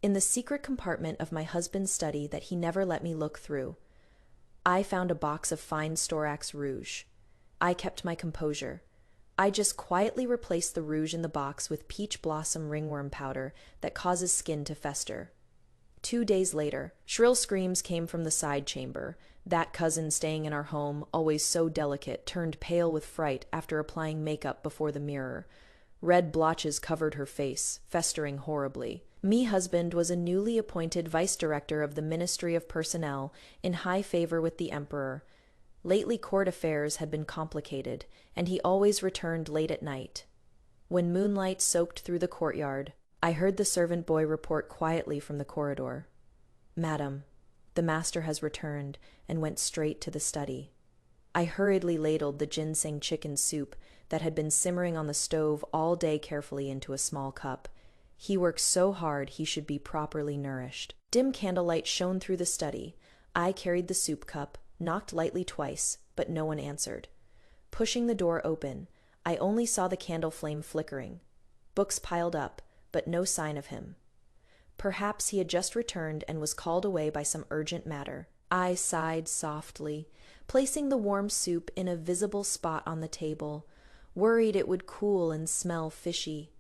in the secret compartment of my husband's study that he never let me look through. I found a box of fine storax rouge. I kept my composure. I just quietly replaced the rouge in the box with peach blossom ringworm powder that causes skin to fester. 2 days later, shrill screams came from the side chamber. That cousin staying in our home, always so delicate, turned pale with fright after applying makeup before the mirror. Red blotches covered her face, festering horribly. Me husband was a newly appointed vice director of the Ministry of Personnel, in high favor with the emperor. Lately court affairs had been complicated, and he always returned late at night. When moonlight soaked through the courtyard, I heard the servant boy report quietly from the corridor. "Madam, the master has returned," and went straight to the study. I hurriedly ladled the ginseng chicken soup that had been simmering on the stove all day carefully into a small cup. He works so hard he should be properly nourished. Dim candlelight shone through the study. I carried the soup cup, knocked lightly twice, but no one answered. Pushing the door open, I only saw the candle flame flickering. Books piled up, but no sign of him. Perhaps he had just returned and was called away by some urgent matter. I sighed softly, placing the warm soup in a visible spot on the table, worried it would cool and smell fishy.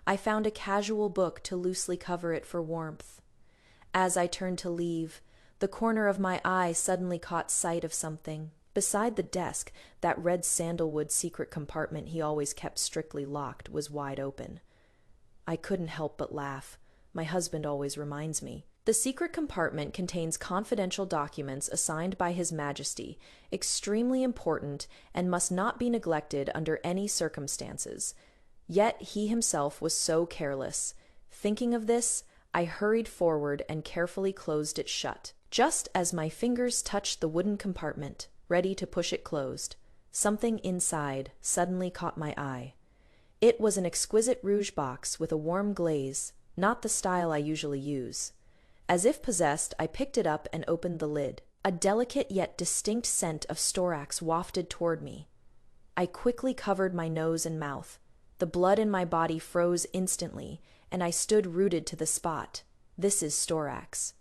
I found a casual book to loosely cover it for warmth. As I turned to leave, the corner of my eye suddenly caught sight of something. Beside the desk, that red sandalwood secret compartment he always kept strictly locked was wide open. I couldn't help but laugh. My husband always reminds me. The secret compartment contains confidential documents assigned by His Majesty, extremely important and must not be neglected under any circumstances. Yet he himself was so careless. Thinking of this, I hurried forward and carefully closed it shut. Just as my fingers touched the wooden compartment, ready to push it closed, something inside suddenly caught my eye. It was an exquisite rouge box with a warm glaze, not the style I usually use. As if possessed, I picked it up and opened the lid. A delicate yet distinct scent of storax wafted toward me. I quickly covered my nose and mouth. The blood in my body froze instantly, and I stood rooted to the spot. This is storax.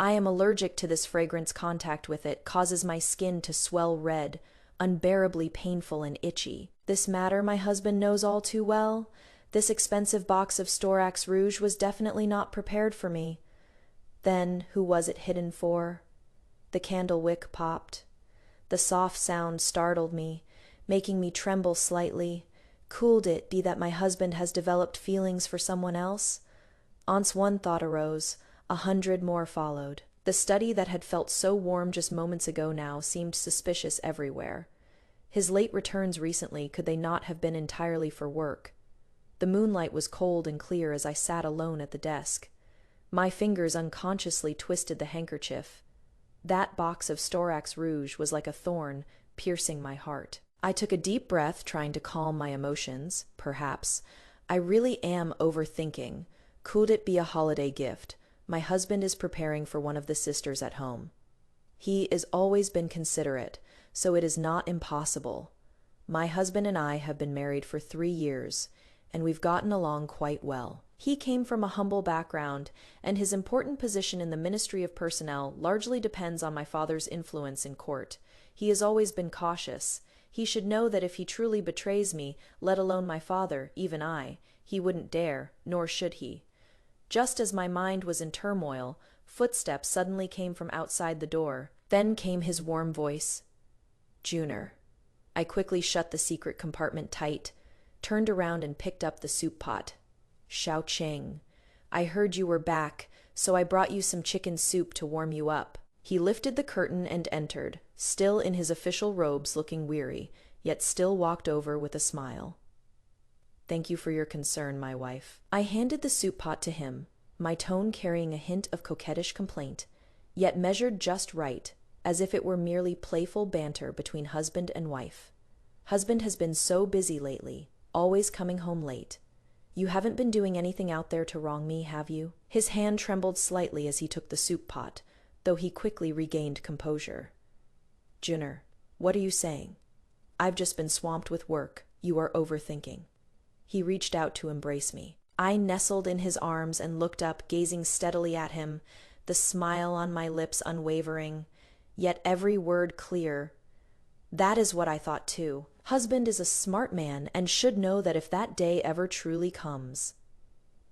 I am allergic to this fragrance. Contact with it causes my skin to swell red, unbearably painful and itchy. This matter my husband knows all too well. This expensive box of storax rouge was definitely not prepared for me. Then, who was it hidden for? The candle wick popped. The soft sound startled me, making me tremble slightly. Could it be that my husband has developed feelings for someone else? Once one thought arose, 100 more followed. The study that had felt so warm just moments ago now seemed suspicious everywhere. His late returns recently, could they not have been entirely for work? The moonlight was cold and clear as I sat alone at the desk. My fingers unconsciously twisted the handkerchief. That box of storax rouge was like a thorn, piercing my heart. I took a deep breath, trying to calm my emotions. Perhaps. I really am overthinking. Could it be a holiday gift? My husband is preparing for one of the sisters at home. He has always been considerate, so it is not impossible. My husband and I have been married for 3 years, and we've gotten along quite well. He came from a humble background, and his important position in the Ministry of Personnel largely depends on my father's influence in court. He has always been cautious. He should know that if he truly betrays me, let alone my father, even I, he wouldn't dare, nor should he. Just as my mind was in turmoil, footsteps suddenly came from outside the door. Then came his warm voice. "Junior." I quickly shut the secret compartment tight, turned around and picked up the soup pot. "Xiao Cheng, I heard you were back, so I brought you some chicken soup to warm you up." He lifted the curtain and entered, still in his official robes, looking weary, yet still walked over with a smile. "Thank you for your concern, my wife." I handed the soup pot to him, my tone carrying a hint of coquettish complaint, yet measured just right, as if it were merely playful banter between husband and wife. "Husband has been so busy lately, always coming home late. You haven't been doing anything out there to wrong me, have you?" His hand trembled slightly as he took the soup pot, though he quickly regained composure. "Junior, what are you saying?" "I've just been swamped with work. You are overthinking." He reached out to embrace me. I nestled in his arms and looked up, gazing steadily at him, the smile on my lips unwavering, yet every word clear. That is what I thought too. Husband is a smart man and should know that if that day ever truly comes.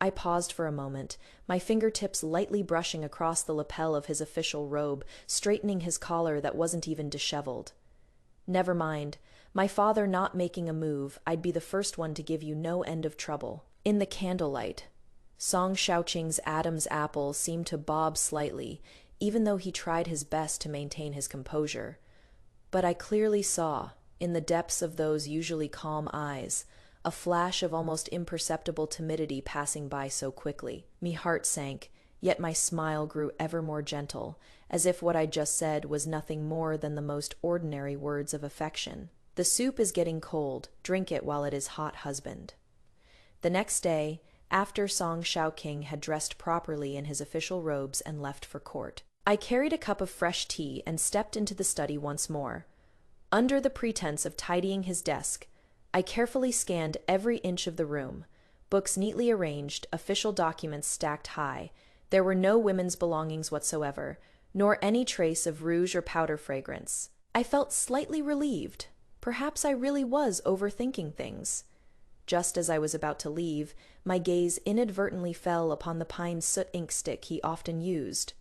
I paused for a moment, my fingertips lightly brushing across the lapel of his official robe, straightening his collar that wasn't even disheveled. Never mind. My father not making a move, I'd be the first one to give you no end of trouble. In the candlelight, Song Xiaoqing's Adam's apple seemed to bob slightly, even though he tried his best to maintain his composure. But I clearly saw, in the depths of those usually calm eyes, a flash of almost imperceptible timidity passing by so quickly. Me heart sank, yet my smile grew ever more gentle, as if what I'd just said was nothing more than the most ordinary words of affection. The soup is getting cold, drink it while it is hot, husband. The next day, after Song Xiaoqing had dressed properly in his official robes and left for court, I carried a cup of fresh tea and stepped into the study once more. Under the pretense of tidying his desk, I carefully scanned every inch of the room, books neatly arranged, official documents stacked high. There were no women's belongings whatsoever, nor any trace of rouge or powder fragrance. I felt slightly relieved. Perhaps I really was overthinking things. Just as I was about to leave, my gaze inadvertently fell upon the pine soot ink stick he often used.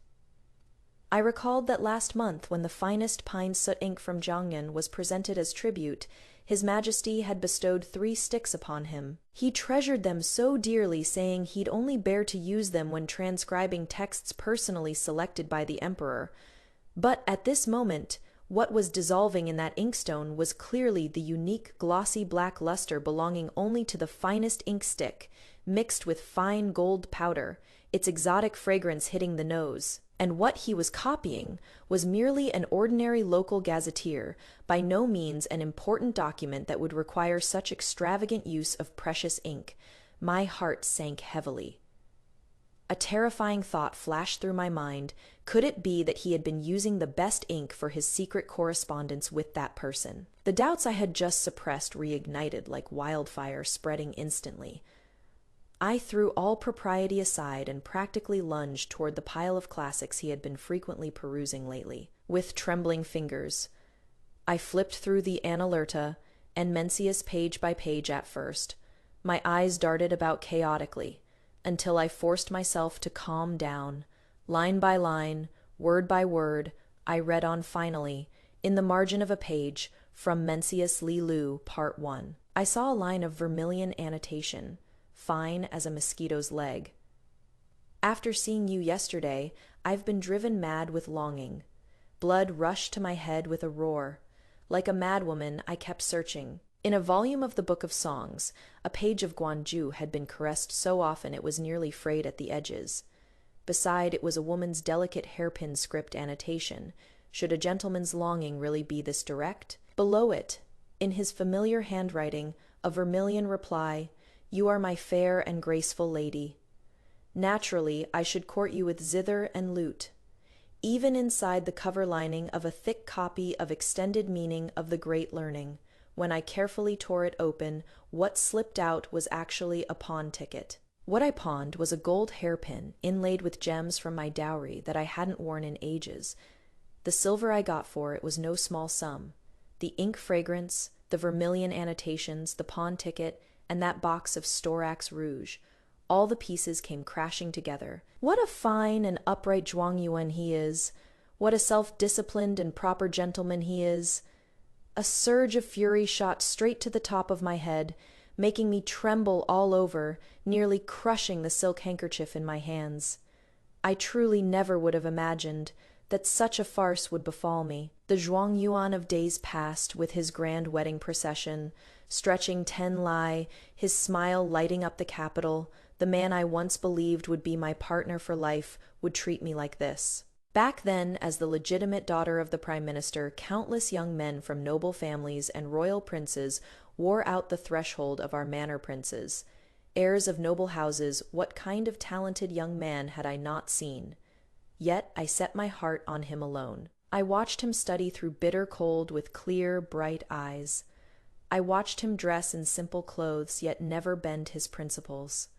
I recalled that last month, when the finest pine soot ink from Jiangyan was presented as tribute, His Majesty had bestowed 3 sticks upon him. He treasured them so dearly, saying he'd only bear to use them when transcribing texts personally selected by the Emperor. But at this moment, what was dissolving in that inkstone was clearly the unique glossy black luster belonging only to the finest ink stick, mixed with fine gold powder, its exotic fragrance hitting the nose. And what he was copying was merely an ordinary local gazetteer, by no means an important document that would require such extravagant use of precious ink. My heart sank heavily. A terrifying thought flashed through my mind. Could it be that he had been using the best ink for his secret correspondence with that person? The doubts I had just suppressed reignited like wildfire, spreading instantly. I threw all propriety aside and practically lunged toward the pile of classics he had been frequently perusing lately. With trembling fingers, I flipped through the Analerta and Mencius page by page at first. My eyes darted about chaotically, until I forced myself to calm down. Line by line, word by word, I read on finally, in the margin of a page, from Mencius Li Lu, Part 1. I saw a line of vermilion annotation, fine as a mosquito's leg. After seeing you yesterday, I've been driven mad with longing. Blood rushed to my head with a roar. Like a madwoman, I kept searching. In a volume of the Book of Songs, a page of Guanju had been caressed so often it was nearly frayed at the edges. Beside it was a woman's delicate hairpin script annotation. Should a gentleman's longing really be this direct? Below it, in his familiar handwriting, a vermilion reply, "You are my fair and graceful lady. Naturally, I should court you with zither and lute." Even inside the cover lining of a thick copy of Extended Meaning of the Great Learning, when I carefully tore it open, what slipped out was actually a pawn ticket. What I pawned was a gold hairpin inlaid with gems from my dowry that I hadn't worn in ages. The silver I got for it was no small sum. The ink fragrance, the vermilion annotations, the pawn ticket, and that box of storax rouge, all the pieces came crashing together. What a fine and upright Zhuangyuan he is! What a self-disciplined and proper gentleman he is! A surge of fury shot straight to the top of my head, making me tremble all over, nearly crushing the silk handkerchief in my hands. I truly never would have imagined that such a farce would befall me. The Zhuangyuan of days past, with his grand wedding procession, stretching 10 li, his smile lighting up the capital, the man I once believed would be my partner for life, would treat me like this. Back then, as the legitimate daughter of the Prime Minister, countless young men from noble families and royal princes wore out the threshold of our manor princes. Heirs of noble houses, what kind of talented young man had I not seen? Yet I set my heart on him alone. I watched him study through bitter cold with clear, bright eyes. I watched him dress in simple clothes, yet never bend his principles.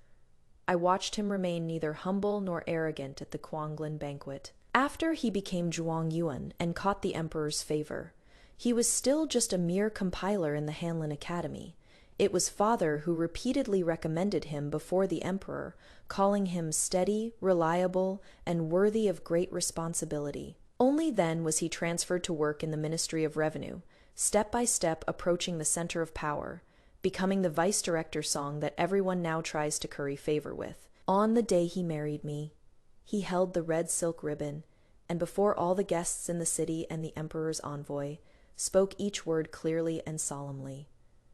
I watched him remain neither humble nor arrogant at the Kuanglin banquet. After he became Zhuang Yuan and caught the emperor's favor, he was still just a mere compiler in the Hanlin Academy. It was father who repeatedly recommended him before the emperor, calling him steady, reliable, and worthy of great responsibility. Only then was he transferred to work in the Ministry of Revenue, step by step approaching the center of power, becoming the vice director song that everyone now tries to curry favor with. On the day he married me, he held the red silk ribbon, and before all the guests in the city and the emperor's envoy, spoke each word clearly and solemnly.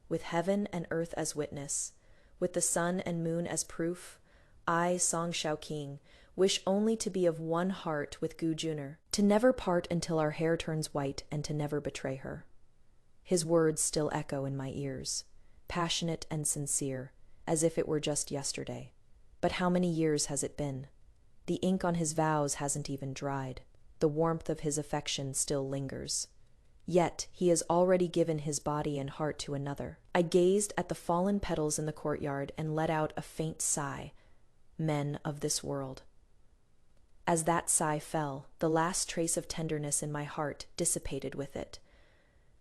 With heaven and earth as witness, with the sun and moon as proof, I, Song Shaoqing, wish only to be of one heart with Gu Juner, to never part until our hair turns white, and to never betray her. His words still echo in my ears, passionate and sincere, as if it were just yesterday. But how many years has it been? The ink on his vows hasn't even dried. The warmth of his affection still lingers. Yet he has already given his body and heart to another. I gazed at the fallen petals in the courtyard and let out a faint sigh. Men of this world. As that sigh fell, the last trace of tenderness in my heart dissipated with it.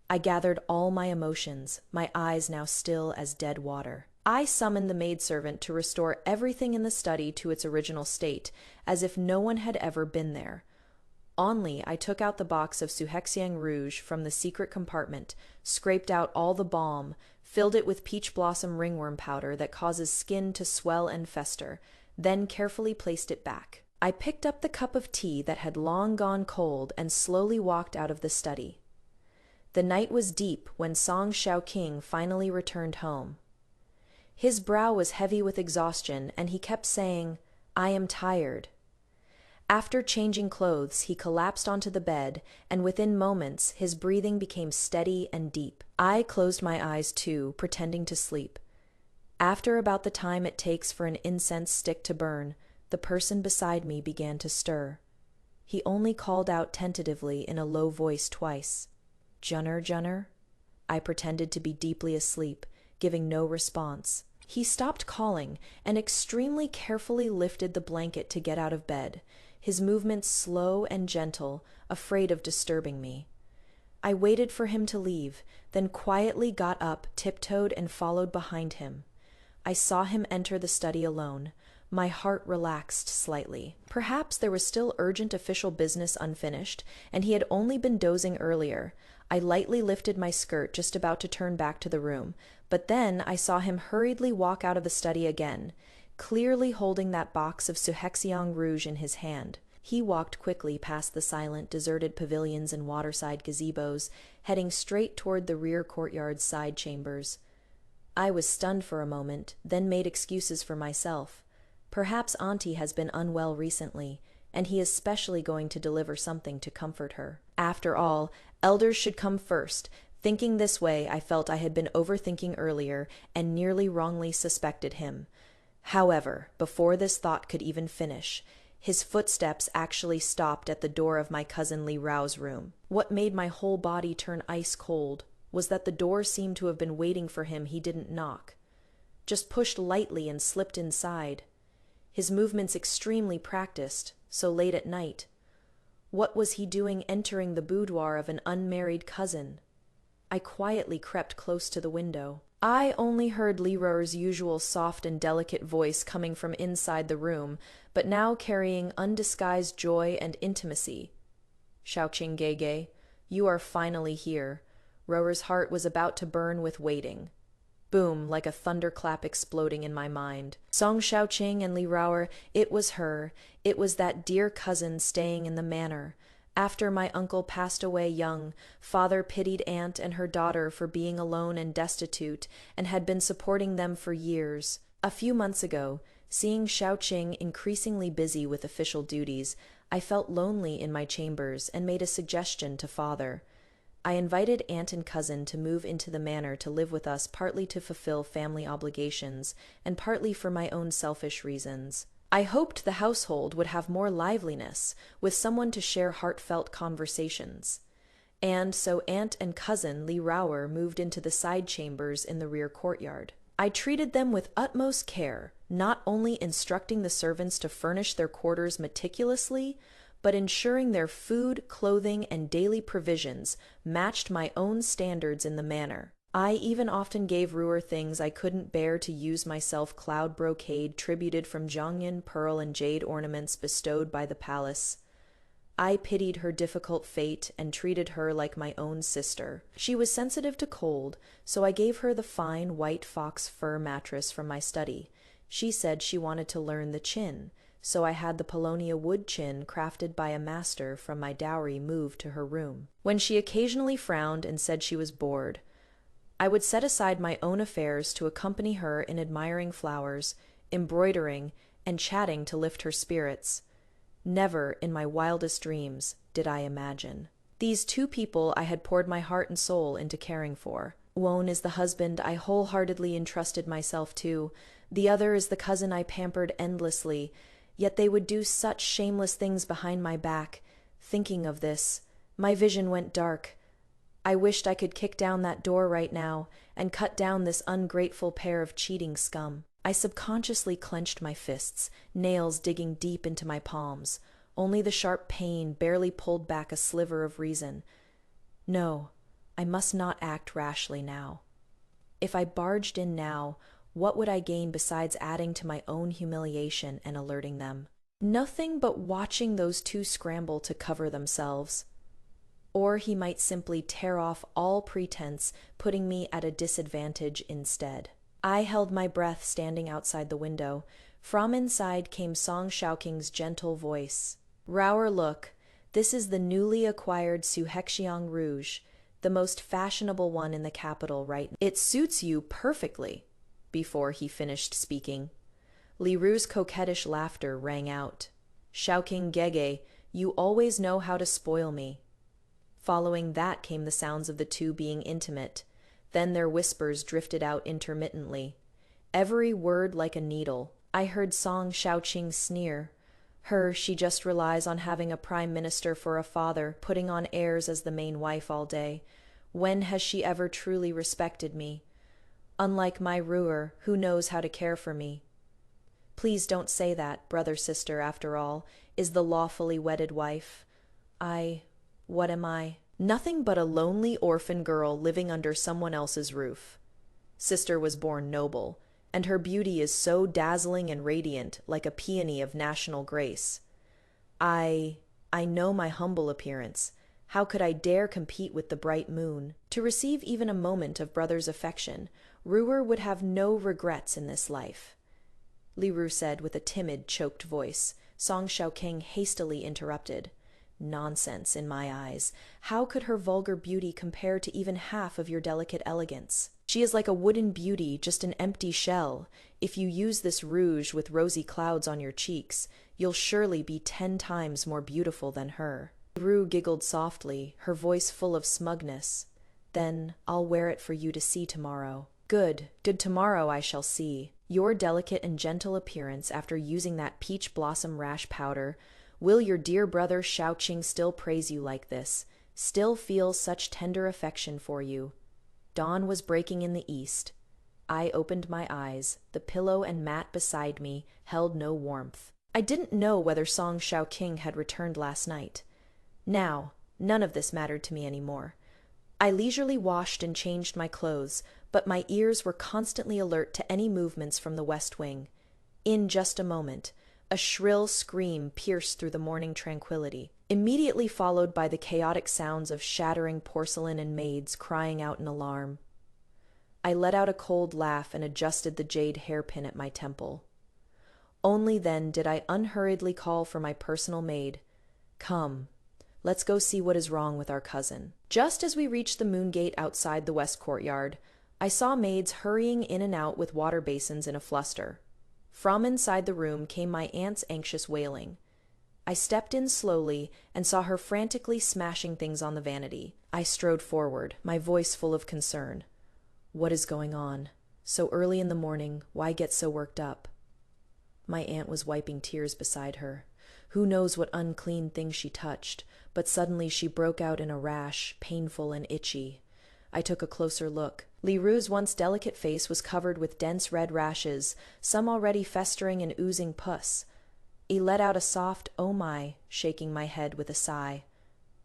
I gathered all my emotions, my eyes now still as dead water. I summoned the maidservant to restore everything in the study to its original state, as if no one had ever been there. Only I took out the box of Suhexiang rouge from the secret compartment, scraped out all the balm, filled it with peach blossom ringworm powder that causes skin to swell and fester, then carefully placed it back. I picked up the cup of tea that had long gone cold and slowly walked out of the study. The night was deep when Song Shaoqing finally returned home. His brow was heavy with exhaustion, and he kept saying, "I am tired." After changing clothes, he collapsed onto the bed, and within moments his breathing became steady and deep. I closed my eyes too, pretending to sleep. After about the time it takes for an incense stick to burn, the person beside me began to stir. He only called out tentatively in a low voice twice. "Junner, Junner?" I pretended to be deeply asleep, giving no response. He stopped calling and extremely carefully lifted the blanket to get out of bed, his movements slow and gentle, afraid of disturbing me. I waited for him to leave, then quietly got up, tiptoed, and followed behind him. I saw him enter the study alone. My heart relaxed slightly. Perhaps there was still urgent official business unfinished, and he had only been dozing earlier. I lightly lifted my skirt, just about to turn back to the room, but then I saw him hurriedly walk out of the study again, clearly holding that box of Suhexiang rouge in his hand. He walked quickly past the silent, deserted pavilions and waterside gazebos, heading straight toward the rear courtyard's side chambers. I was stunned for a moment, then made excuses for myself. Perhaps Auntie has been unwell recently, and he is specially going to deliver something to comfort her. After all, elders should come first. Thinking this way, I felt I had been overthinking earlier and nearly wrongly suspected him. However, before this thought could even finish, his footsteps actually stopped at the door of my cousin Li Rao's room. What made my whole body turn ice cold was that the door seemed to have been waiting for him. He didn't knock, just pushed lightly and slipped inside. His movements extremely practiced, so late at night. What was he doing entering the boudoir of an unmarried cousin? I quietly crept close to the window. I only heard Li Rao's usual soft and delicate voice coming from inside the room, but now carrying undisguised joy and intimacy. "Shaoqing Gege, you are finally here." Rower's heart was about to burn with waiting. Boom, like a thunderclap exploding in my mind. Song Shaoqing and Li Raoer, it was her. It was that dear cousin staying in the manor. After my uncle passed away young, father pitied aunt and her daughter for being alone and destitute, and had been supporting them for years. A few months ago, seeing Shaoqing increasingly busy with official duties, I felt lonely in my chambers and made a suggestion to father. I invited aunt and cousin to move into the manor to live with us, partly to fulfill family obligations, and partly for my own selfish reasons. I hoped the household would have more liveliness, with someone to share heartfelt conversations. And so aunt and cousin Li Raoer moved into the side chambers in the rear courtyard. I treated them with utmost care, not only instructing the servants to furnish their quarters meticulously, but ensuring their food, clothing, and daily provisions matched my own standards in the manner. I even often gave Ruer things I couldn't bear to use myself: cloud brocade tributed from Zhongyan, pearl and jade ornaments bestowed by the palace. I pitied her difficult fate and treated her like my own sister. She was sensitive to cold, so I gave her the fine white fox fur mattress from my study. She said she wanted to learn the chin, so I had the Polonia wood chin crafted by a master from my dowry moved to her room. When she occasionally frowned and said she was bored, I would set aside my own affairs to accompany her in admiring flowers, embroidering, and chatting to lift her spirits. Never in my wildest dreams did I imagine. These two people I had poured my heart and soul into caring for. One is the husband I wholeheartedly entrusted myself to, the other is the cousin I pampered endlessly, yet they would do such shameless things behind my back. Thinking of this, my vision went dark. I wished I could kick down that door right now and cut down this ungrateful pair of cheating scum. I subconsciously clenched my fists, nails digging deep into my palms. Only the sharp pain barely pulled back a sliver of reason. No, I must not act rashly now. If I barged in now, what would I gain besides adding to my own humiliation and alerting them? Nothing but watching those two scramble to cover themselves. Or he might simply tear off all pretense, putting me at a disadvantage instead. I held my breath standing outside the window. From inside came Song Shaoking's gentle voice. "Rower, look, this is the newly acquired Suhexiang rouge, the most fashionable one in the capital right now. It suits you perfectly." Before he finished speaking, Li Ru's coquettish laughter rang out. "Shaoking Gege, you always know how to spoil me." Following that came the sounds of the two being intimate. Then their whispers drifted out intermittently, every word like a needle. I heard Song Shaoqing sneer. She just relies on having a prime minister for a father, putting on airs as the main wife all day. When has she ever truly respected me? Unlike my Ruer, who knows how to care for me. Please don't say that, brother-sister, after all, is the lawfully wedded wife. What am I? Nothing but a lonely orphan girl living under someone else's roof. Sister was born noble, and her beauty is so dazzling and radiant, like a peony of national grace. I know my humble appearance. How could I dare compete with the bright moon? To receive even a moment of brother's affection, Ruer would have no regrets in this life. Li Ru said with a timid, choked voice. Song Shaoking hastily interrupted. Nonsense, in my eyes. How could her vulgar beauty compare to even half of your delicate elegance? She is like a wooden beauty, just an empty shell. If you use this rouge with rosy clouds on your cheeks, you'll surely be 10 times more beautiful than her. Ru giggled softly, her voice full of smugness. Then I'll wear it for you to see tomorrow. Good tomorrow I shall see. Your delicate and gentle appearance after using that peach blossom rash powder. Will your dear brother Shaoqing still praise you like this, still feel such tender affection for you? Dawn was breaking in the east. I opened my eyes. The pillow and mat beside me held no warmth. I didn't know whether Song Shaoking had returned last night. Now, none of this mattered to me anymore. I leisurely washed and changed my clothes, but my ears were constantly alert to any movements from the west wing. In just a moment, a shrill scream pierced through the morning tranquility, immediately followed by the chaotic sounds of shattering porcelain and maids crying out in alarm. I let out a cold laugh and adjusted the jade hairpin at my temple. Only then did I unhurriedly call for my personal maid. Come, let's go see what is wrong with our cousin. Just as we reached the moon gate outside the west courtyard, I saw maids hurrying in and out with water basins in a fluster. From inside the room came my aunt's anxious wailing. I stepped in slowly and saw her frantically smashing things on the vanity. I strode forward, my voice full of concern. What is going on? So early in the morning, why get so worked up? My aunt was wiping tears beside her. Who knows what unclean thing she touched, but suddenly she broke out in a rash, painful and itchy. I took a closer look. Li Ru's once delicate face was covered with dense red rashes, some already festering and oozing pus. He let out a soft, "Oh my," shaking my head with a sigh.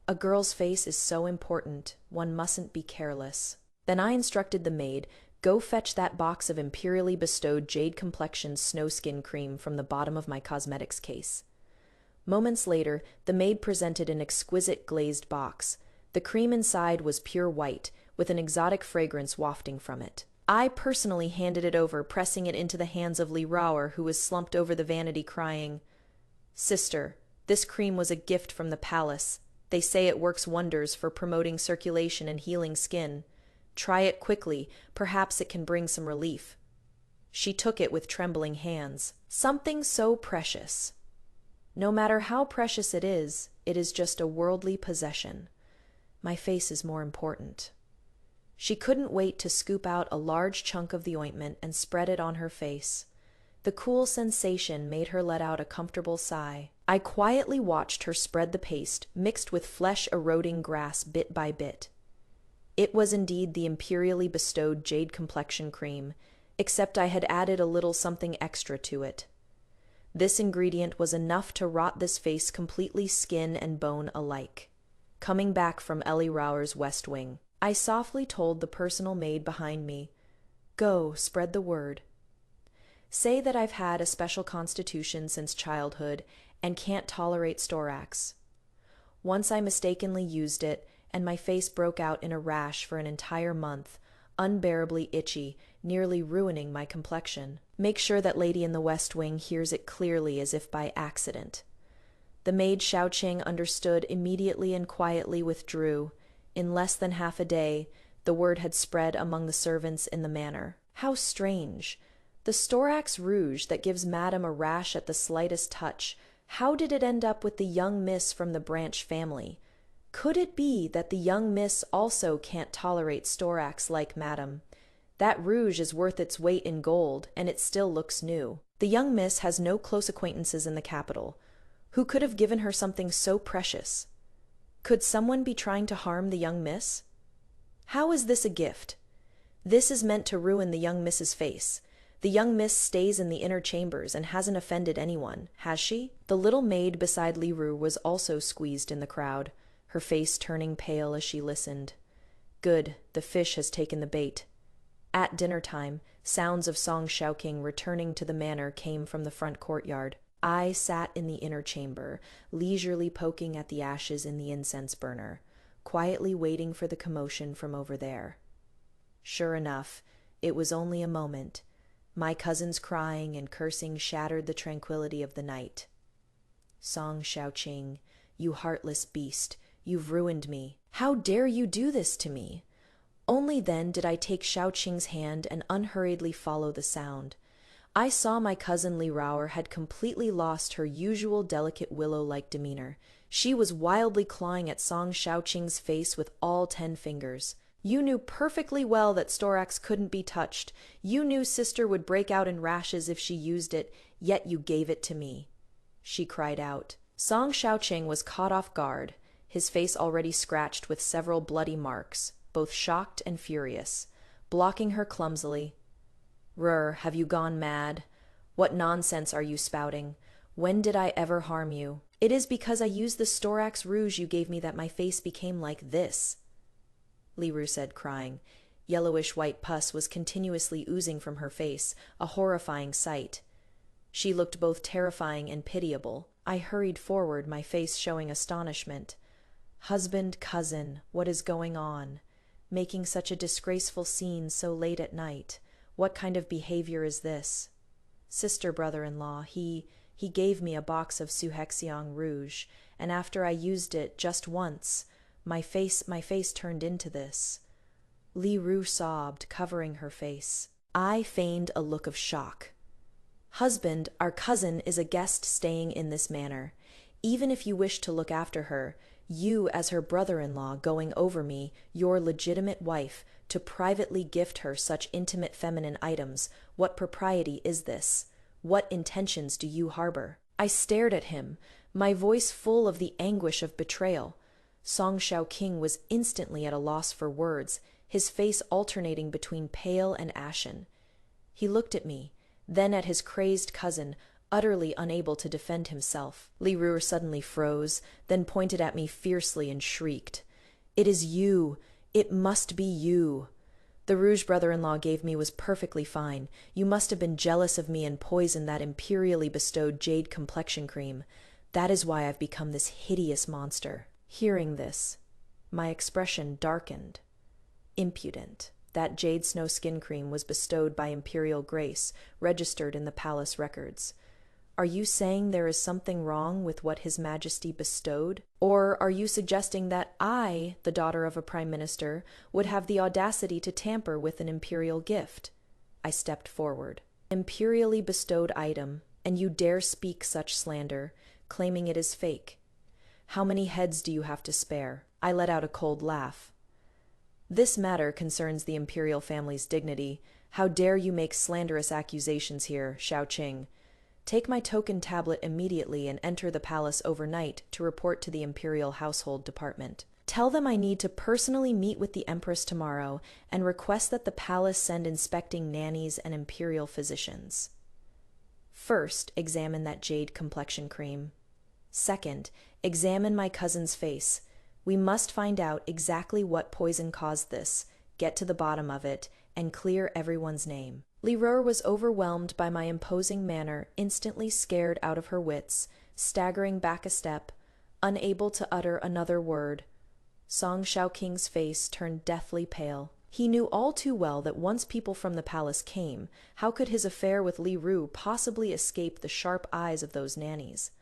A girl's face is so important, one mustn't be careless. Then I instructed the maid, "Go fetch that box of imperially bestowed jade complexion snowskin cream from the bottom of my cosmetics case." Moments later, the maid presented an exquisite glazed box. The cream inside was pure white, with an exotic fragrance wafting from it. I personally handed it over, pressing it into the hands of Li Rauer, who was slumped over the vanity crying, "Sister, this cream was a gift from the palace. They say it works wonders for promoting circulation and healing skin. Try it quickly, perhaps it can bring some relief." She took it with trembling hands. Something so precious. No matter how precious it is just a worldly possession. My face is more important. She couldn't wait to scoop out a large chunk of the ointment and spread it on her face. The cool sensation made her let out a comfortable sigh. I quietly watched her spread the paste, mixed with flesh-eroding grass bit by bit. It was indeed the imperially bestowed jade complexion cream, except I had added a little something extra to it. This ingredient was enough to rot this face completely, skin and bone alike. Coming back from Ellie Rauer's West Wing, I softly told the personal maid behind me, "Go, spread the word. Say that I've had a special constitution since childhood and can't tolerate storax." Once I mistakenly used it, and my face broke out in a rash for an entire month, unbearably itchy, nearly ruining my complexion. Make sure that lady in the West Wing hears it clearly, as if by accident. The maid Xiaoqing understood immediately and quietly withdrew. In less than half a day, the word had spread among the servants in the manor. How strange! The storax rouge that gives Madame a rash at the slightest touch, how did it end up with the young miss from the Branch family? Could it be that the young miss also can't tolerate storax like Madame? That rouge is worth its weight in gold, and it still looks new. The young miss has no close acquaintances in the capital. Who could have given her something so precious? Could someone be trying to harm the young miss? How is this a gift? This is meant to ruin the young miss's face. The young miss stays in the inner chambers and hasn't offended anyone, has she? The little maid beside Li Ru was also squeezed in the crowd, her face turning pale as she listened. Good, the fish has taken the bait. At dinner time, sounds of Song Xiaoqing returning to the manor came from the front courtyard. I sat in the inner chamber, leisurely poking at the ashes in the incense burner, quietly waiting for the commotion from over there. Sure enough, it was only a moment. My cousin's crying and cursing shattered the tranquility of the night. "Song Xiaoqing, you heartless beast, you've ruined me. How dare you do this to me?" Only then did I take Xiaoqing's hand and unhurriedly follow the sound. I saw my cousin Li Rauer had completely lost her usual delicate willow-like demeanor. She was wildly clawing at Song Xiaoqing's face with all 10 fingers. "You knew perfectly well that storax couldn't be touched. You knew sister would break out in rashes if she used it, yet you gave it to me," she cried out. Song Xiaoqing was caught off guard, his face already scratched with several bloody marks, both shocked and furious, blocking her clumsily. "Have you gone mad? What nonsense are you spouting? When did I ever harm you? It is because I used the storax rouge you gave me that my face became like this," Li Ru said, crying. Yellowish-white pus was continuously oozing from her face, a horrifying sight. She looked both terrifying and pitiable. I hurried forward, my face showing astonishment. "Husband, cousin, what is going on? Making such a disgraceful scene so late at night. What kind of behavior is this?" "Sister, brother-in-law, he gave me a box of Suhexiong rouge, and after I used it just once, my face turned into this." Li Ru sobbed, covering her face. I feigned a look of shock. "Husband, our cousin is a guest staying in this manor. Even if you wish to look after her, you as her brother-in-law going over me, your legitimate wife, to privately gift her such intimate feminine items, what propriety is this? What intentions do you harbor?" I stared at him, my voice full of the anguish of betrayal. Song Xiaoqing was instantly at a loss for words. his face alternating between pale and ashen. He looked at me, then at his crazed cousin, utterly unable to defend himself. Leroux suddenly froze, then pointed at me fiercely and shrieked, "It is you! It must be you! The rouge brother-in-law gave me was perfectly fine. You must have been jealous of me and poisoned that imperially bestowed jade complexion cream. That is why I've become this hideous monster." Hearing this, my expression darkened. Impudent. That jade snow skin cream was bestowed by imperial grace, registered in the palace records. Are you saying there is something wrong with what His Majesty bestowed? Or are you suggesting that I, the daughter of a prime minister, would have the audacity to tamper with an imperial gift? I stepped forward. Imperially bestowed item, and you dare speak such slander, claiming it is fake. How many heads do you have to spare? I let out a cold laugh. This matter concerns the imperial family's dignity. How dare you make slanderous accusations here, Shaoqing? Take my token tablet immediately and enter the palace overnight to report to the Imperial Household Department. Tell them I need to personally meet with the Empress tomorrow and request that the palace send inspecting nannies and imperial physicians. First, examine that jade complexion cream. Second, examine my cousin's face. We must find out exactly what poison caused this, get to the bottom of it, and clear everyone's name. Leroux was overwhelmed by my imposing manner, instantly scared out of her wits, staggering back a step, unable to utter another word. Song Shaoqing's face turned deathly pale. He knew all too well that once people from the palace came, how could his affair with Leroux possibly escape the sharp eyes of those nannies?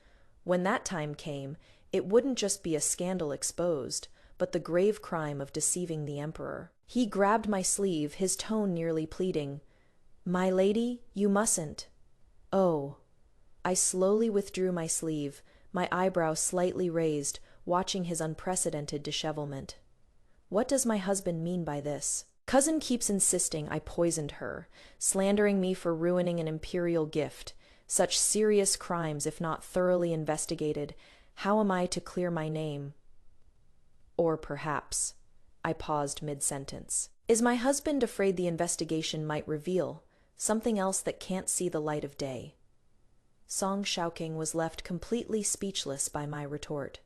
When that time came, it wouldn't just be a scandal exposed, but the grave crime of deceiving the emperor. He grabbed my sleeve, his tone nearly pleading. "My lady, you mustn't." "Oh." I slowly withdrew my sleeve, my eyebrows slightly raised, watching his unprecedented dishevelment. What does my husband mean by this? Cousin keeps insisting I poisoned her, slandering me for ruining an imperial gift. Such serious crimes, if not thoroughly investigated, how am I to clear my name? Or perhaps, I paused mid-sentence. Is my husband afraid the investigation might reveal something else that can't see the light of day? Song Shaoqing was left completely speechless by my retort.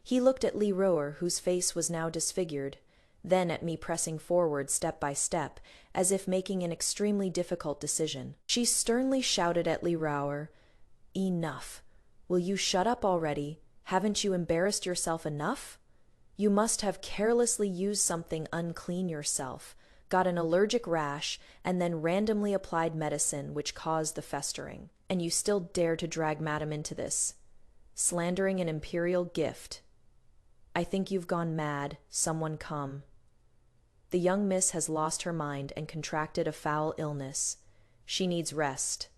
He looked at Leroux, whose face was now disfigured, then at me pressing forward step by step, as if making an extremely difficult decision. She sternly shouted at Leroux, "Enough! Will you shut up already? Haven't you embarrassed yourself enough? You must have carelessly used something unclean yourself, got an allergic rash, and then randomly applied medicine which caused the festering. And you still dare to drag Madame into this, slandering an imperial gift. I think you've gone mad. Someone come." The young miss has lost her mind and contracted a foul illness. She needs rest.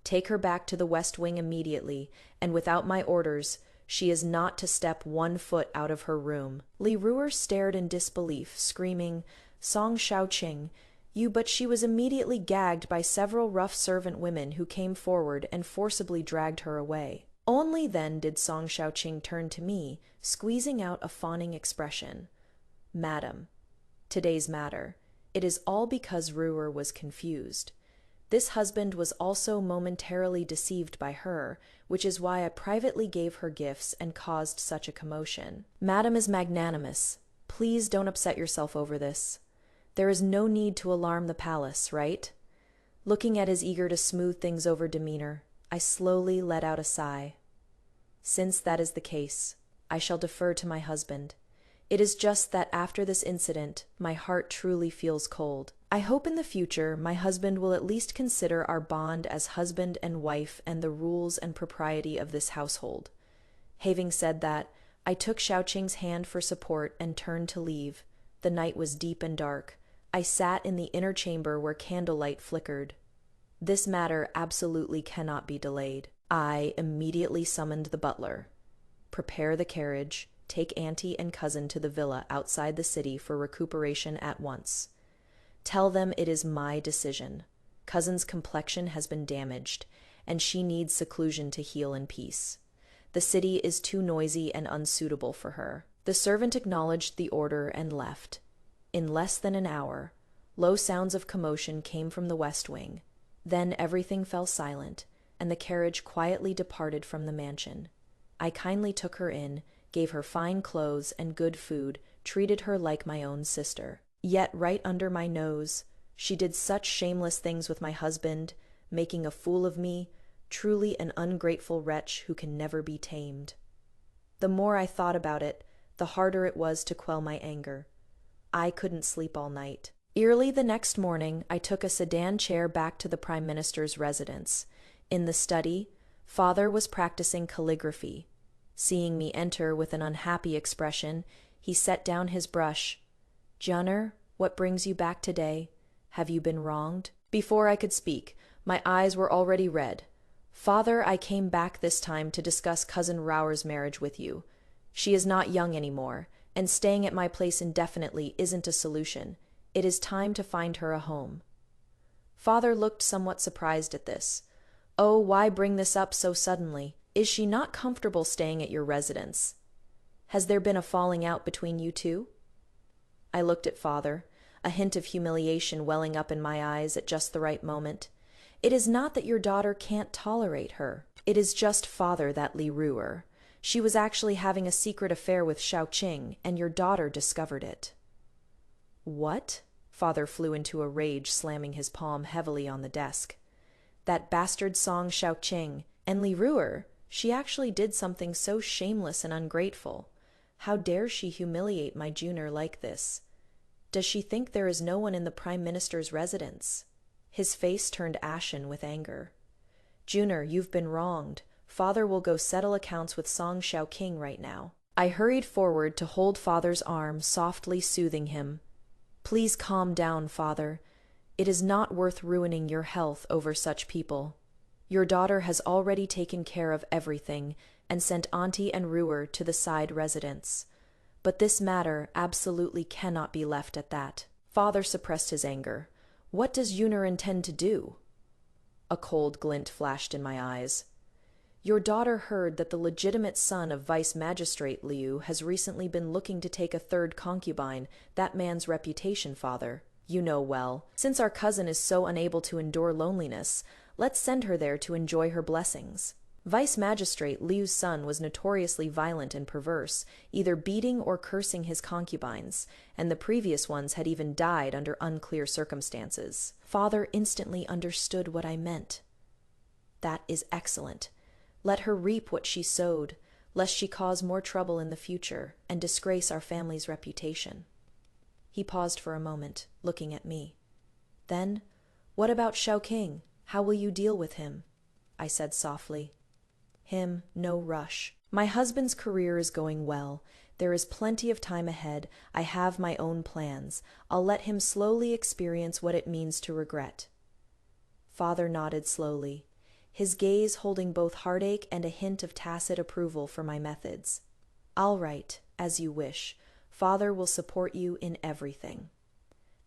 Take her back to the West Wing immediately, and without my orders, she is not to step 1 foot out of her room. Leroux stared in disbelief, screaming, "Song Shaoqing, you," but she was immediately gagged by several rough servant women who came forward and forcibly dragged her away. Only then did Song Shaoqing turn to me, squeezing out a fawning expression. "Madam, today's matter. It is all because Rouer was confused. This husband was also momentarily deceived by her, which is why I privately gave her gifts and caused such a commotion. Madam is magnanimous. Please don't upset yourself over this. There is no need to alarm the palace, right?" Looking at his eager to smooth things over demeanor, I slowly let out a sigh. Since that is the case, I shall defer to my husband. It is just that after this incident, my heart truly feels cold. I hope in the future my husband will at least consider our bond as husband and wife and the rules and propriety of this household. Having said that, I took Shaoqing's hand for support and turned to leave. The night was deep and dark. I sat in the inner chamber where candlelight flickered. This matter absolutely cannot be delayed. I immediately summoned the butler. Prepare the carriage, take auntie and cousin to the villa outside the city for recuperation at once. Tell them it is my decision. Cousin's complexion has been damaged, and she needs seclusion to heal in peace. The city is too noisy and unsuitable for her. The servant acknowledged the order and left. In less than an hour, low sounds of commotion came from the west wing. Then everything fell silent, and the carriage quietly departed from the mansion. I kindly took her in, gave her fine clothes and good food, treated her like my own sister. Yet right under my nose, she did such shameless things with my husband, making a fool of me, truly an ungrateful wretch who can never be tamed. The more I thought about it, the harder it was to quell my anger. I couldn't sleep all night. Early the next morning, I took a sedan chair back to the Prime Minister's residence. In the study, Father was practicing calligraphy. Seeing me enter with an unhappy expression, he set down his brush. "Junner, what brings you back today? Have you been wronged?" Before I could speak, my eyes were already red. "Father, I came back this time to discuss Cousin Rower's marriage with you. She is not young anymore, and staying at my place indefinitely isn't a solution. It is time to find her a home." Father looked somewhat surprised at this. "Oh, why bring this up so suddenly? Is she not comfortable staying at your residence? Has there been a falling out between you two?" I looked at Father, a hint of humiliation welling up in my eyes at just the right moment. "It is not that your daughter can't tolerate her. It is just, Father, that Li Ruer. She was actually having a secret affair with Shaoqing, and your daughter discovered it." "What?" Father flew into a rage, slamming his palm heavily on the desk. "That bastard Song Shaoqing, and Li Ruer, she actually did something so shameless and ungrateful. How dare she humiliate my Junior like this? Does she think there is no one in the Prime Minister's residence?" His face turned ashen with anger. "Junior, you've been wronged. Father will go settle accounts with Song Shaoqing right now." I hurried forward to hold Father's arm, softly soothing him. "Please calm down, Father. It is not worth ruining your health over such people. Your daughter has already taken care of everything and sent Auntie and Ruer to the side residence. But this matter absolutely cannot be left at that." Father suppressed his anger. "What does Junior intend to do?" A cold glint flashed in my eyes. "Your daughter heard that the legitimate son of Vice Magistrate Liu has recently been looking to take a third concubine. That man's reputation, Father. You know well. Since our cousin is so unable to endure loneliness, let's send her there to enjoy her blessings." Vice Magistrate Liu's son was notoriously violent and perverse, either beating or cursing his concubines, and the previous ones had even died under unclear circumstances. Father instantly understood what I meant. "That is excellent. Let her reap what she sowed, lest she cause more trouble in the future and disgrace our family's reputation." He paused for a moment, looking at me. "Then, what about Shaoqing? How will you deal with him?" I said softly. "Him, no rush. My husband's career is going well. There is plenty of time ahead. I have my own plans. I'll let him slowly experience what it means to regret." Father nodded slowly, his gaze holding both heartache and a hint of tacit approval for my methods. "All right, as you wish. Father will support you in everything."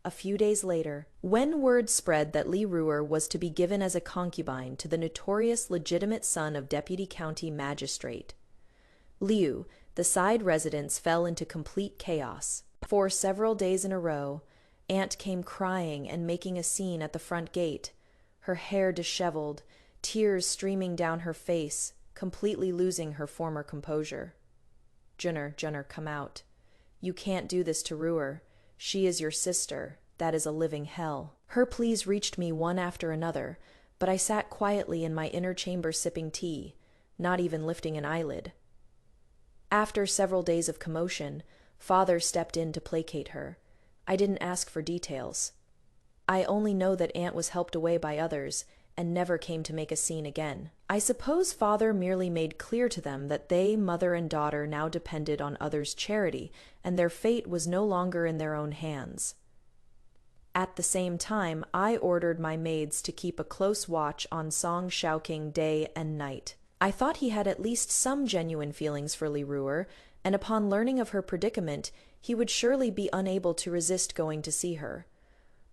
A few days later, when word spread that Li Ruer was to be given as a concubine to the notorious legitimate son of Deputy County Magistrate Liu, the side residence fell into complete chaos. For several days in a row, Aunt came crying and making a scene at the front gate, her hair disheveled, tears streaming down her face, completely losing her former composure. Junner, come out. You can't do this to Ruer. She is your sister. That is a living hell." Her pleas reached me one after another, but I sat quietly in my inner chamber sipping tea, not even lifting an eyelid. After several days of commotion, Father stepped in to placate her. I didn't ask for details. I only know that Aunt was helped away by others and never came to make a scene again. I suppose Father merely made clear to them that they, mother and daughter, now depended on others' charity, and their fate was no longer in their own hands. At the same time, I ordered my maids to keep a close watch on Song Shaoqing day and night. I thought he had at least some genuine feelings for Li Ruer, and upon learning of her predicament, he would surely be unable to resist going to see her.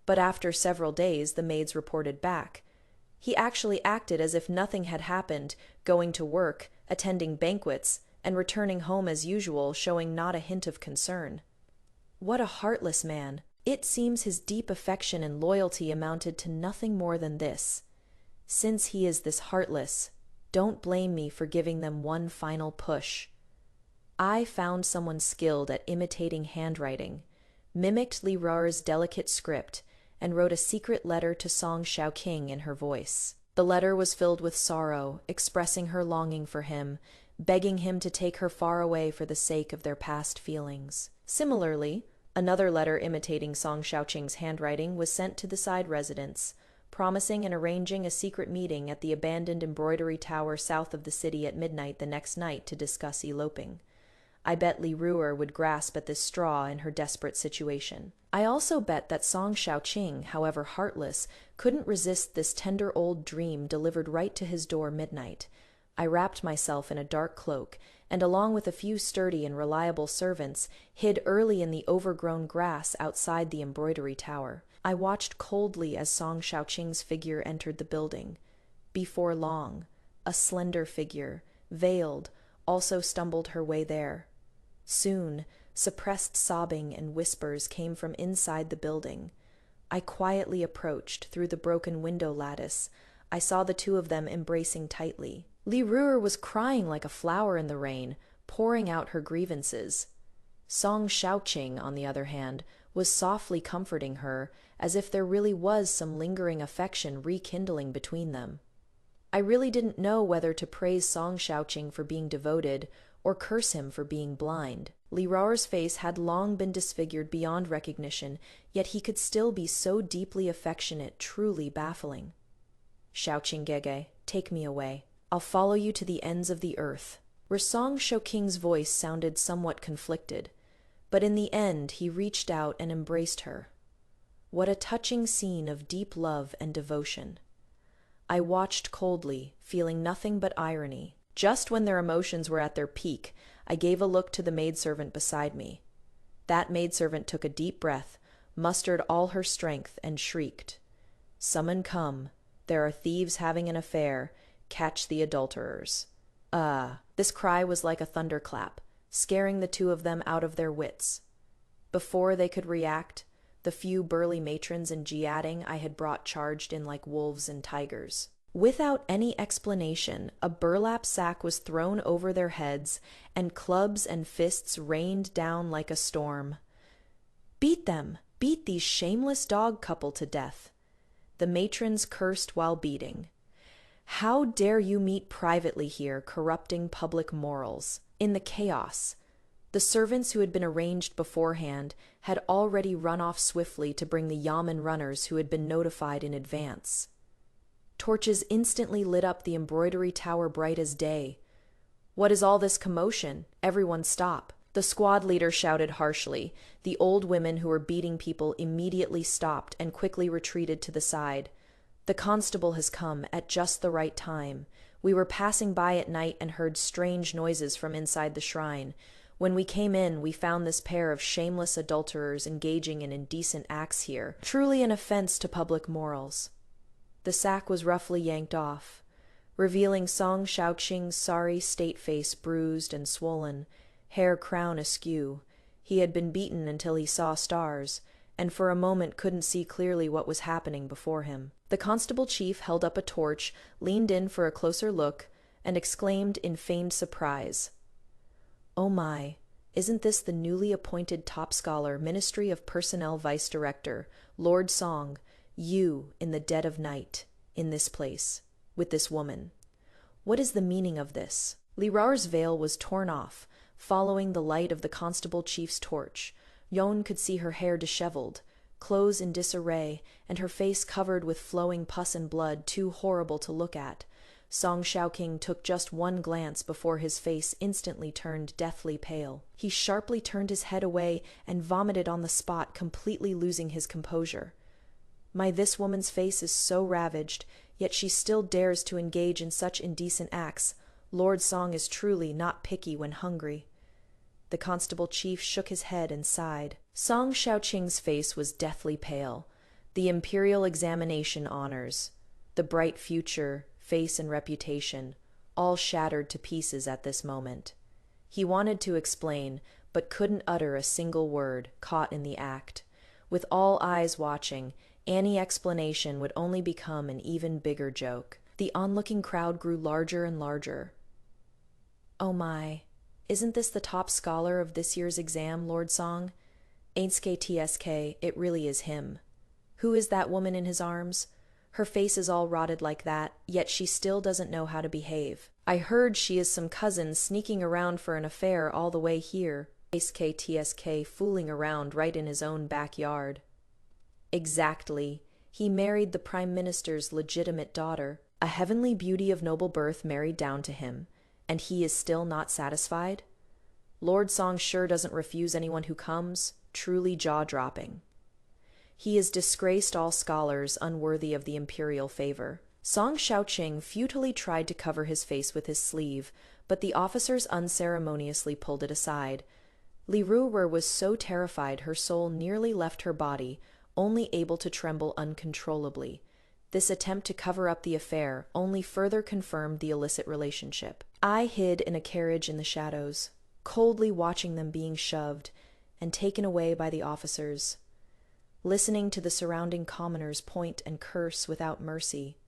But after several days, the maids reported back. He actually acted as if nothing had happened, going to work, attending banquets, and returning home as usual, showing not a hint of concern. What a heartless man! It seems his deep affection and loyalty amounted to nothing more than this. Since he is this heartless, don't blame me for giving them one final push. I found someone skilled at imitating handwriting, mimicked Li Ruer's delicate script, and wrote a secret letter to Song Xiaoqing in her voice. The letter was filled with sorrow, expressing her longing for him, begging him to take her far away for the sake of their past feelings. Similarly, another letter imitating Song Xiaoqing's handwriting was sent to the side residents, promising and arranging a secret meeting at the abandoned embroidery tower south of the city at midnight the next night to discuss eloping. I bet Li Ruer would grasp at this straw in her desperate situation. I also bet that Song Xiaoqing, however heartless, couldn't resist this tender old dream delivered right to his door midnight. I wrapped myself in a dark cloak, and along with a few sturdy and reliable servants, hid early in the overgrown grass outside the embroidery tower. I watched coldly as Song Xiaoqing's figure entered the building. Before long, a slender figure, veiled, also stumbled her way there. Soon, suppressed sobbing and whispers came from inside the building. I quietly approached through the broken window lattice. I saw the two of them embracing tightly. Li Ruer was crying like a flower in the rain, pouring out her grievances. Song Xiaoqing, on the other hand, was softly comforting her, as if there really was some lingering affection rekindling between them. I really didn't know whether to praise Song Xiaoqing for being devoted or curse him for being blind. Li Ruer's face had long been disfigured beyond recognition, yet he could still be so deeply affectionate, truly baffling. Xiaoqing Gege, take me away. I'll follow you to the ends of the earth. Song Xiaoqing's voice sounded somewhat conflicted, but in the end he reached out and embraced her. What a touching scene of deep love and devotion. I watched coldly, feeling nothing but irony. Just when their emotions were at their peak, I gave a look to the maidservant beside me. That maidservant took a deep breath, mustered all her strength, and shrieked, "Summon come. There are thieves having an affair. Catch the adulterers." This cry was like a thunderclap, scaring the two of them out of their wits. Before they could react, the few burly matrons and jiading I had brought charged in like wolves and tigers. Without any explanation, a burlap sack was thrown over their heads, and clubs and fists rained down like a storm. "Beat them! Beat these shameless dog couple to death!" The matrons cursed while beating. "How dare you meet privately here, corrupting public morals?" In the chaos, the servants who had been arranged beforehand had already run off swiftly to bring the yamen runners who had been notified in advance. Torches instantly lit up the embroidery tower bright as day. "What is all this commotion? Everyone stop." The squad leader shouted harshly. The old women who were beating people immediately stopped and quickly retreated to the side. "The constable has come at just the right time. We were passing by at night and heard strange noises from inside the shrine. When we came in, we found this pair of shameless adulterers engaging in indecent acts here. Truly an offense to public morals." The sack was roughly yanked off, revealing Song Xiaoqing's sorry state face bruised and swollen, hair crown askew. He had been beaten until he saw stars, and for a moment couldn't see clearly what was happening before him. The constable chief held up a torch, leaned in for a closer look, and exclaimed in feigned surprise, "Oh my, isn't this the newly appointed top scholar, Ministry of Personnel Vice Director, Lord Song, you in the dead of night, in this place, with this woman? What is the meaning of this?" Li Ruer's veil was torn off, following the light of the constable chief's torch. Yon could see her hair disheveled, clothes in disarray, and her face covered with flowing pus and blood too horrible to look at. Song Xiaoqing took just one glance before his face instantly turned deathly pale. He sharply turned his head away and vomited on the spot, completely losing his composure. This woman's face is so ravaged, yet she still dares to engage in such indecent acts. Lord Song is truly not picky when hungry." The constable chief shook his head and sighed. Song Xiaoqing's face was deathly pale. The imperial examination honors, the bright future, face and reputation, all shattered to pieces at this moment. He wanted to explain, but couldn't utter a single word, caught in the act. With all eyes watching, any explanation would only become an even bigger joke. The onlooking crowd grew larger and larger. "Oh my, isn't this the top scholar of this year's exam, Lord Song? Ainskay, it really is him. Who is that woman in his arms? Her face is all rotted like that, yet she still doesn't know how to behave. I heard she is some cousin sneaking around for an affair all the way here. Ainskay fooling around right in his own backyard." "Exactly. He married the Prime Minister's legitimate daughter, a heavenly beauty of noble birth married down to him, and he is still not satisfied? Lord Song sure doesn't refuse anyone who comes, truly jaw-dropping. He has disgraced all scholars unworthy of the imperial favor." Song Xiaoqing futilely tried to cover his face with his sleeve, but the officers unceremoniously pulled it aside. Li Ruwer was so terrified her soul nearly left her body, only able to tremble uncontrollably. This attempt to cover up the affair only further confirmed the illicit relationship. I hid in a carriage in the shadows, coldly watching them being shoved and taken away by the officers, listening to the surrounding commoners point and curse without mercy.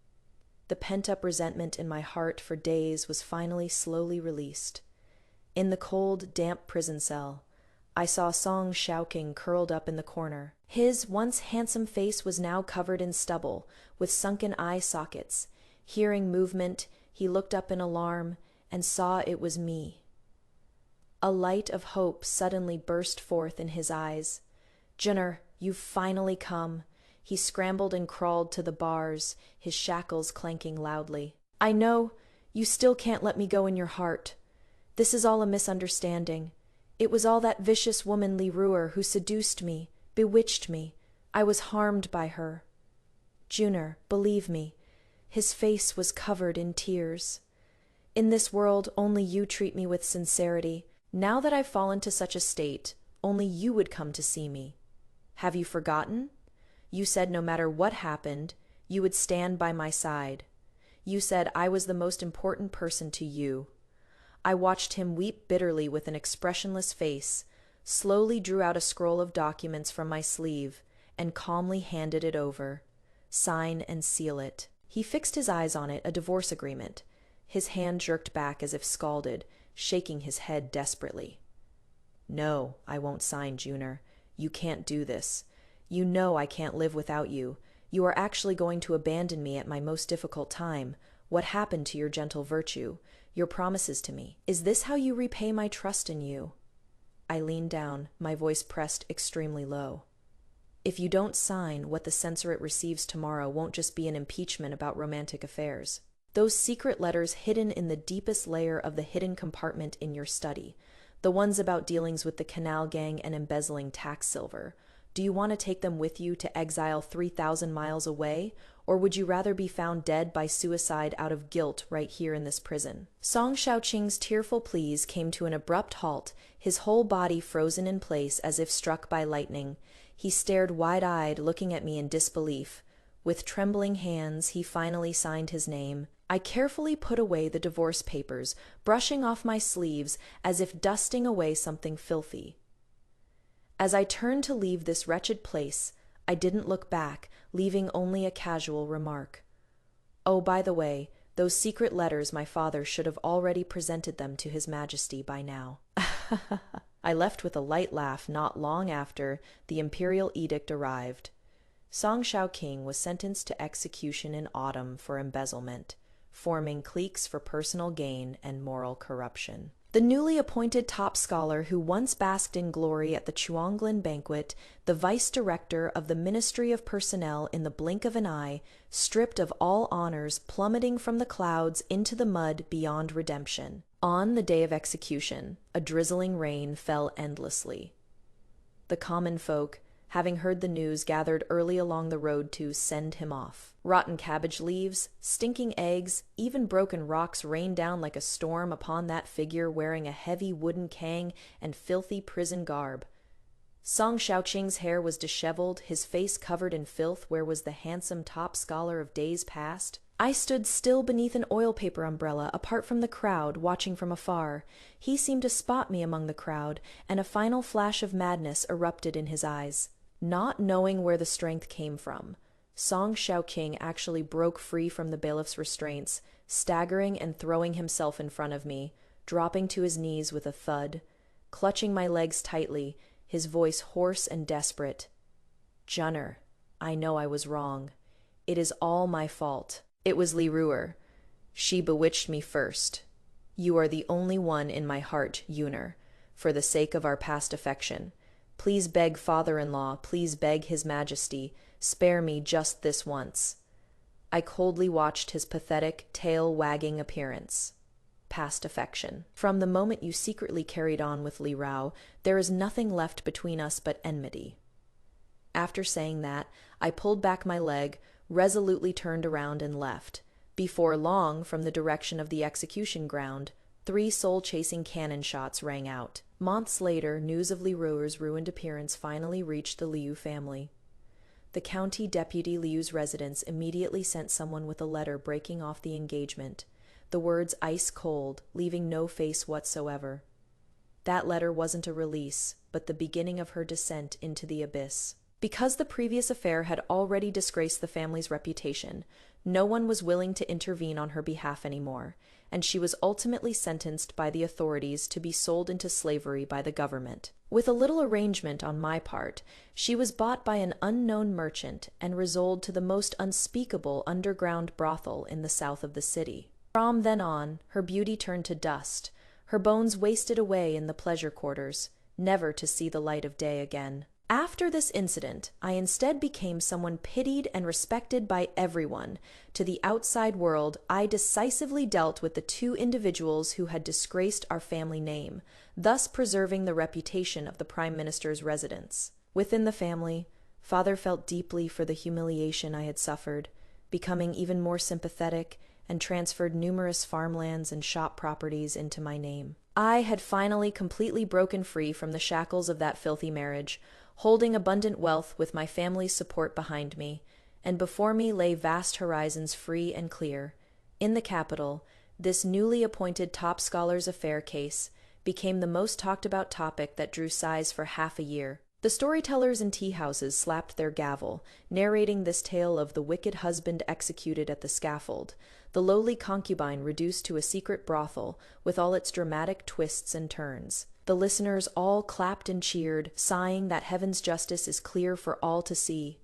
The pent-up resentment in my heart for days was finally slowly released. In the cold, damp prison cell, I saw Song Xiaoqing curled up in the corner. His once handsome face was now covered in stubble, with sunken eye sockets. Hearing movement, he looked up in alarm and saw it was me. A light of hope suddenly burst forth in his eyes. "Junner, you've finally come." He scrambled and crawled to the bars, his shackles clanking loudly. "I know, you still can't let me go in your heart. This is all a misunderstanding. It was all that vicious woman Li Ruwer who seduced me, bewitched me. I was harmed by her. Junner, believe me." His face was covered in tears. "In this world, only you treat me with sincerity. Now that I've fallen to such a state, only you would come to see me. Have you forgotten? You said no matter what happened, you would stand by my side. You said I was the most important person to you." I watched him weep bitterly with an expressionless face, slowly drew out a scroll of documents from my sleeve, and calmly handed it over. "Sign and seal it." He fixed his eyes on it, a divorce agreement. His hand jerked back as if scalded, shaking his head desperately. "No, I won't sign, Junner. You can't do this. You know I can't live without you. You are actually going to abandon me at my most difficult time. What happened to your gentle virtue, your promises to me? Is this how you repay my trust in you?" I leaned down, my voice pressed extremely low. "If you don't sign, what the censorate receives tomorrow won't just be an impeachment about romantic affairs. Those secret letters hidden in the deepest layer of the hidden compartment in your study, the ones about dealings with the Canal Gang and embezzling tax silver. Do you want to take them with you to exile 3,000 miles away, or would you rather be found dead by suicide out of guilt right here in this prison?" Song Xiaoqing's tearful pleas came to an abrupt halt, his whole body frozen in place as if struck by lightning. He stared wide-eyed, looking at me in disbelief. With trembling hands, he finally signed his name. I carefully put away the divorce papers, brushing off my sleeves as if dusting away something filthy. As I turned to leave this wretched place, I didn't look back, leaving only a casual remark. "Oh, by the way, those secret letters, my father should have already presented them to His Majesty by now." I left with a light laugh not long after the imperial edict arrived. Song Xiaoqing was sentenced to execution in autumn for embezzlement, forming cliques for personal gain and moral corruption. The newly appointed top scholar who once basked in glory at the Chuanglin banquet, the vice director of the Ministry of Personnel in the blink of an eye, stripped of all honors, plummeting from the clouds into the mud beyond redemption. On the day of execution, a drizzling rain fell endlessly. The common folk, having heard the news, gathered early along the road to send him off. Rotten cabbage leaves, stinking eggs, even broken rocks rained down like a storm upon that figure wearing a heavy wooden cane and filthy prison garb. Song Xiaoqing's hair was disheveled, his face covered in filth where was the handsome top scholar of days past. I stood still beneath an oil paper umbrella, apart from the crowd, watching from afar. He seemed to spot me among the crowd, and a final flash of madness erupted in his eyes. Not knowing where the strength came from, Song Xiaoqing actually broke free from the bailiff's restraints, staggering and throwing himself in front of me, dropping to his knees with a thud, clutching my legs tightly, his voice hoarse and desperate. "Junner, I know I was wrong. It is all my fault. It was Li Ruer. She bewitched me first. You are the only one in my heart, Yuner, for the sake of our past affection. Please beg father-in-law, please beg his majesty, spare me just this once." I coldly watched his pathetic, tail-wagging appearance. Past affection. From the moment you secretly carried on with Li Rao, there is nothing left between us but enmity. After saying that, I pulled back my leg, resolutely turned around and left. Before long, from the direction of the execution ground, 3 soul-chasing cannon shots rang out. Months later, news of Li Ruer's ruined appearance finally reached the Liu family. The county deputy Liu's residence immediately sent someone with a letter breaking off the engagement, the words ice cold, leaving no face whatsoever. That letter wasn't a release, but the beginning of her descent into the abyss. Because the previous affair had already disgraced the family's reputation, no one was willing to intervene on her behalf anymore, and she was ultimately sentenced by the authorities to be sold into slavery by the government. With a little arrangement on my part, she was bought by an unknown merchant and resold to the most unspeakable underground brothel in the south of the city. From then on, her beauty turned to dust, her bones wasted away in the pleasure quarters, never to see the light of day again. After this incident, I instead became someone pitied and respected by everyone. To the outside world, I decisively dealt with the 2 individuals who had disgraced our family name, thus preserving the reputation of the Prime Minister's residence. Within the family, Father felt deeply for the humiliation I had suffered, becoming even more sympathetic, and transferred numerous farmlands and shop properties into my name. I had finally completely broken free from the shackles of that filthy marriage, holding abundant wealth with my family's support behind me, and before me lay vast horizons free and clear. In the capital, this newly appointed top scholar's affair case became the most talked about topic that drew sighs for half a year. The storytellers in tea houses slapped their gavel, narrating this tale of the wicked husband executed at the scaffold, the lowly concubine reduced to a secret brothel with all its dramatic twists and turns. The listeners all clapped and cheered, sighing that heaven's justice is clear for all to see.